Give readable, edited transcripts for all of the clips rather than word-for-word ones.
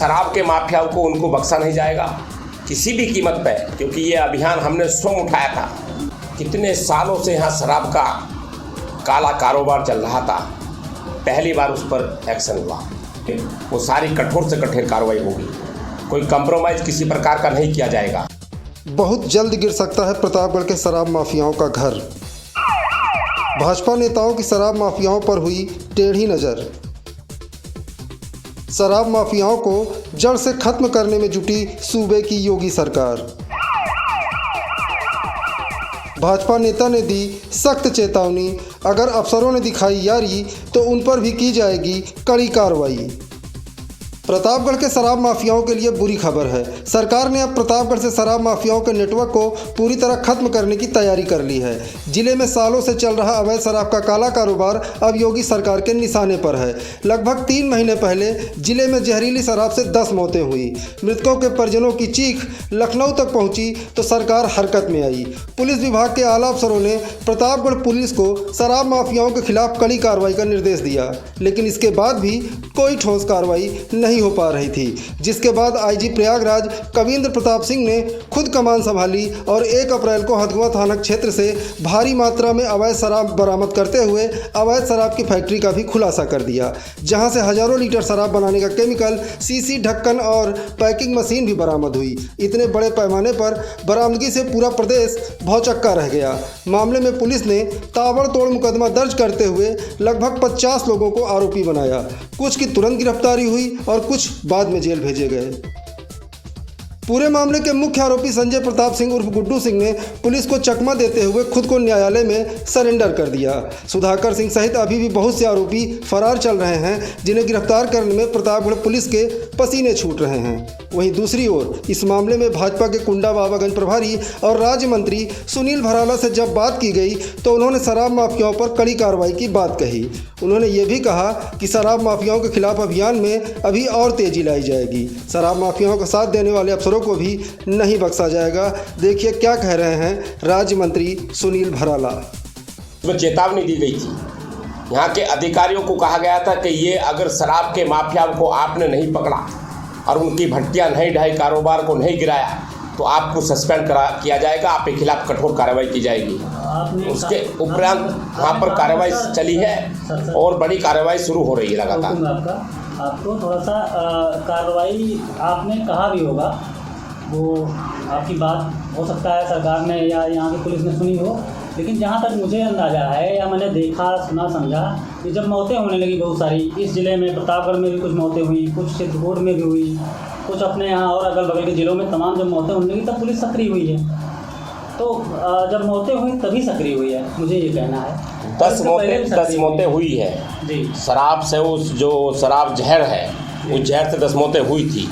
शराब के माफियाओं को उनको बख्शा नहीं जाएगा किसी भी कीमत पे, क्योंकि ये अभियान हमने स्वयं उठाया था। कितने सालों से यहाँ शराब का काला कारोबार चल रहा था, पहली बार उस पर एक्शन हुआ। वो सारी कठोर से कठोर कार्रवाई होगी, कोई कंप्रोमाइज़ किसी प्रकार का नहीं किया जाएगा। बहुत जल्द गिर सकता है प्रतापगढ़ के शराब माफियाओं का घर। भाजपा नेताओं की शराब माफियाओं पर हुई टेढ़ी नज़र। शराब माफियाओं को जड़ से खत्म करने में जुटी सूबे की योगी सरकार। भाजपा नेता ने दी सख्त चेतावनी, अगर अफसरों ने दिखाई यारी तो उन पर भी की जाएगी कड़ी कार्रवाई। प्रतापगढ़ के शराब माफियाओं के लिए बुरी खबर है। सरकार ने अब प्रतापगढ़ से शराब माफियाओं के नेटवर्क को पूरी तरह खत्म करने की तैयारी कर ली है। जिले में सालों से चल रहा अवैध शराब का काला कारोबार अब योगी सरकार के निशाने पर है। लगभग 3 महीने पहले जिले में जहरीली शराब से 10 मौतें हुई। मृतकों के परिजनों की चीख लखनऊ तक पहुंची तो सरकार हरकत में आई। पुलिस विभाग के आला अफसरों ने प्रतापगढ़ पुलिस को शराब माफियाओं के खिलाफ कड़ी कार्रवाई का निर्देश दिया, लेकिन इसके बाद भी कोई ठोस कार्रवाई नहीं हो पा रही थी। जिसके बाद आईजी प्रयागराज कविंद्र प्रताप सिंह ने खुद कमान संभाली और 1 अप्रैल को हथगवां थाना क्षेत्र से भारी मात्रा में अवैध शराब बरामद करते हुए अवैध शराब की फैक्ट्री का भी खुलासा कर दिया, जहां से हजारों लीटर शराब बनाने का केमिकल, सीसी, ढक्कन और पैकिंग मशीन भी बरामद हुई। इतने बड़े पैमाने पर बरामदगी से पूरा प्रदेश भौचक्का रह गया। मामले में पुलिस ने ताबड़तोड़ मुकदमा दर्ज करते हुए लगभग 50 लोगों को आरोपी बनाया। कुछ की तुरंत गिरफ्तारी हुई और कुछ बाद में जेल भेजे गए। पूरे मामले के मुख्य आरोपी संजय प्रताप सिंह उर्फ गुड्डू सिंह ने पुलिस को चकमा देते हुए खुद को न्यायालय में सरेंडर कर दिया। सुधाकर सिंह सहित अभी भी बहुत से आरोपी फरार चल रहे हैं, जिन्हें गिरफ्तार करने में प्रतापगढ़ पुलिस के पसीने छूट रहे हैं। वहीं दूसरी ओर इस मामले में भाजपा के कुंडा बाबागंज प्रभारी और राज्य मंत्री सुनील भराला से जब बात की गई तो उन्होंने शराब माफियाओं पर कड़ी कार्रवाई की बात कही। उन्होंने ये भी कहा कि शराब माफियाओं के खिलाफ अभियान में अभी और तेजी लाई जाएगी। शराब माफियाओं का साथ देने वाले अफसरों को भी नहीं बख्शा जाएगा। देखिए क्या कह रहे हैं राज्य मंत्री सुनील भराला। उसमें चेतावनी दी गई थी, यहाँ के अधिकारियों को कहा गया था कि ये अगर शराब के माफियाओं को आपने नहीं पकड़ा और उनकी भट्टियाँ नहीं ढाई, कारोबार को नहीं गिराया तो आपको सस्पेंड किया जाएगा, आपके खिलाफ कठोर कार्रवाई की जाएगी। उसके उपरांत वहाँ पर कार्रवाई चली है और बड़ी कार्रवाई शुरू हो रही है लगातार। आपको थोड़ा सा कार्रवाई आपने कहा भी होगा, वो आपकी बात हो सकता है सरकार ने या यहाँ की पुलिस ने सुनी हो, लेकिन जहाँ तक मुझे अंदाज़ा है या मैंने देखा, सुना, समझा कि जब मौतें होने लगी बहुत सारी इस ज़िले में, प्रतापगढ़ में भी कुछ मौतें हुई, कुछ चित्रकूट में भी हुई, कुछ अपने यहाँ और अगल बगल के ज़िलों में तमाम जब मौतें होने लगी तब पुलिस सक्रिय हुई है। तो जब मौतें हुई तभी सक्रिय हुई है, मुझे ये कहना है। 10 मौतें हुई है जी। शराब से, उस जो शराब जहर है उस जहर से 10 मौतें हुई थी,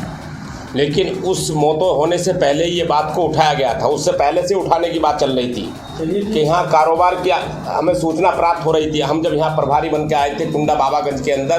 लेकिन उस मौतों होने से पहले ये बात को उठाया गया था। उससे पहले से उठाने की बात चल रही थी कि यहाँ कारोबार की हमें सूचना प्राप्त हो रही थी। हम जब यहाँ प्रभारी बन के आए थे कुंडा बाबागंज के अंदर,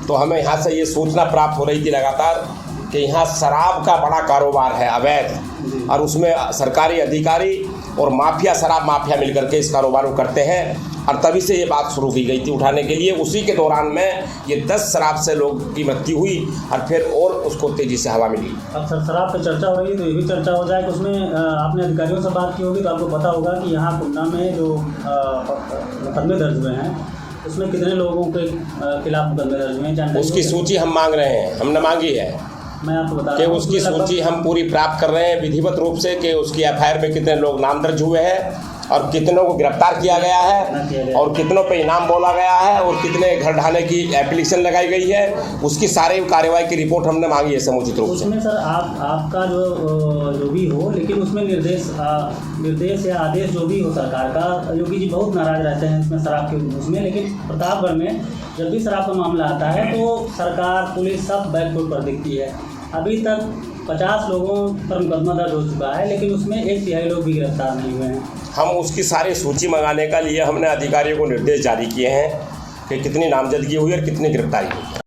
तो हमें यहाँ से ये सूचना प्राप्त हो रही थी लगातार कि यहाँ शराब का बड़ा कारोबार है अवैध, और उसमें सरकारी अधिकारी और माफिया, शराब माफिया मिलकर के इस कारोबार को करते हैं। और तभी से ये बात शुरू की गई थी उठाने के लिए। उसी के दौरान में ये 10 शराब से लोगों की मृत्यु हुई और फिर और उसको तेज़ी से हवा मिली। अब सर शराब पर चर्चा हो रही है तो ये भी चर्चा हो जाए कि उसमें आपने अधिकारियों से बात की होगी तो आपको पता होगा कि यहाँ कुंडा में जो मुकदमे दर्ज हुए हैं उसमें कितने लोगों के खिलाफ मुकदमे दर्ज हुए हैं, उसकी सूची हम मांग रहे हैं, हमने मांगी है। मैं आपको बता कि उसकी सूची हम पूरी प्राप्त कर रहे हैं विधिवत रूप से कि उसकी एफआईआर में कितने लोग नाम दर्ज हुए हैं और कितनों को गिरफ्तार किया गया है और कितनों पे इनाम बोला गया है और कितने घर ढाने की एप्लीकेशन लगाई गई है, उसकी सारी कार्रवाई की रिपोर्ट हमने मांगी है समुचित रूप से। उसमें सर आपका जो भी हो, लेकिन उसमें निर्देश या आदेश जो भी हो सरकार का, योगी जी बहुत नाराज रहते हैं इसमें शराब के उसमें, लेकिन प्रतापगढ़ में जब भी शराब का मामला आता है तो सरकार, पुलिस सब बैकफुट पर दिखती है। अभी तक 50 लोगों पर मुकदमा दर्ज हो चुका है, लेकिन उसमें 1/3 लोग भी गिरफ्तार नहीं हुए हैं। हम उसकी सारी सूची मंगाने का लिए हमने अधिकारियों को निर्देश जारी किए हैं कि कितनी नामजदगी हुई और कितनी गिरफ्तारी हुई।